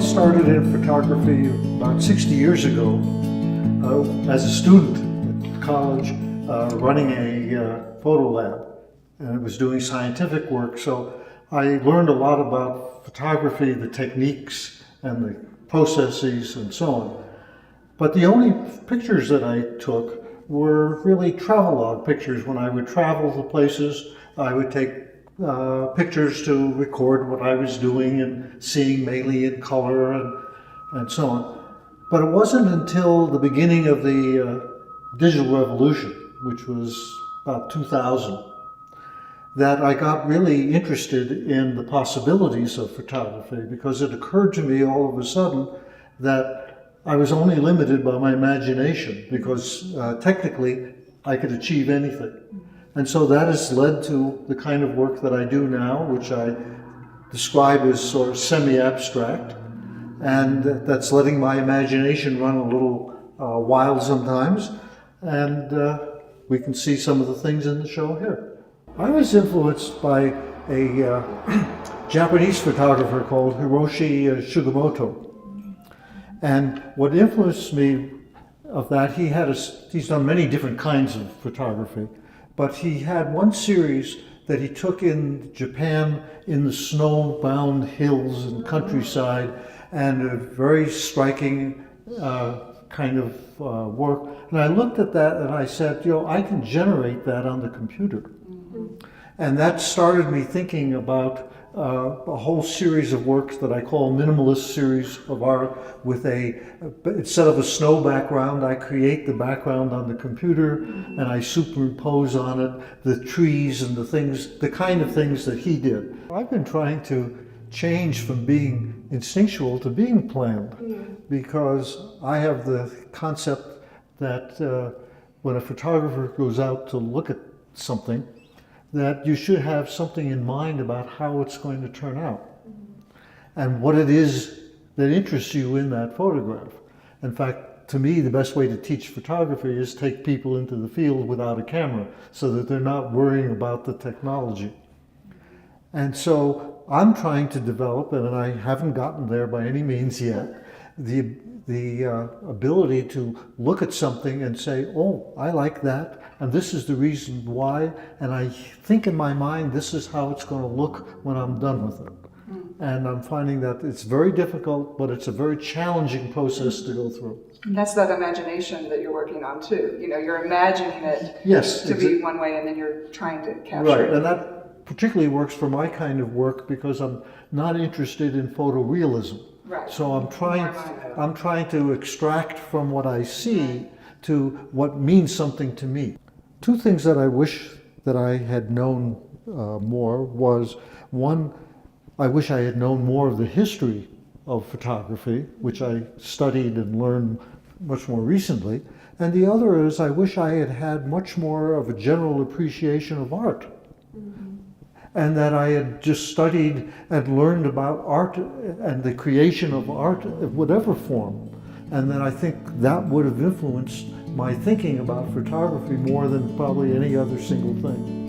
started in photography about 60 years ago as a student at college, running a photo lab, and it was doing scientific work. So I learned a lot about photography, the techniques and the processes and so on. But the only pictures that I took were really travelogue pictures. When I would travel to places, I would take pictures to record what I was doing and seeing, mainly in color and so on. But it wasn't until the beginning of the digital revolution, which was about 2000, that I got really interested in the possibilities of photography, because it occurred to me all of a sudden that I was only limited by my imagination, because technically I could achieve anything. And so that has led to the kind of work that I do now, which I describe as sort of semi-abstract, and that's letting my imagination run a little wild sometimes. And we can see some of the things in the show here. I was influenced by a Japanese photographer called Hiroshi Sugimoto. And what influenced me of that, he's done many different kinds of photography, but he had one series that he took in Japan in the snow-bound hills and countryside, and a very striking kind of work. And I looked at that and I said, you know, I can generate that on the computer. Mm-hmm. And that started me thinking about a whole series of works that I call minimalist series of art, with instead of a snow background, I create the background on the computer, and I superimpose on it the trees and the kind of things that he did. I've been trying to change from being instinctual to being planned, because I have the concept that when a photographer goes out to look at something, that you should have something in mind about how it's going to turn out and what it is that interests you in that photograph. In fact, to me, the best way to teach photography is take people into the field without a camera, so that they're not worrying about the technology. And so I'm trying to develop, and I haven't gotten there by any means yet, the ability to look at something and say, oh, I like that, and this is the reason why, and I think in my mind this is how it's going to look when I'm done with it. And I'm finding that it's very difficult, but it's a very challenging process to go through. And that's that imagination that you're working on too. You know, you're imagining it to be one way, and then you're trying to capture it. Right, and that particularly works for my kind of work, because I'm not interested in photorealism. Right. So I'm trying to extract from what I see to what means something to me. Two things that I wish that I had known more was, one, I wish I had known more of the history of photography, which I studied and learned much more recently. And the other is, I wish I had had much more of a general appreciation of art. And that I had just studied and learned about art and the creation of art of whatever form. And then I think that would have influenced my thinking about photography more than probably any other single thing.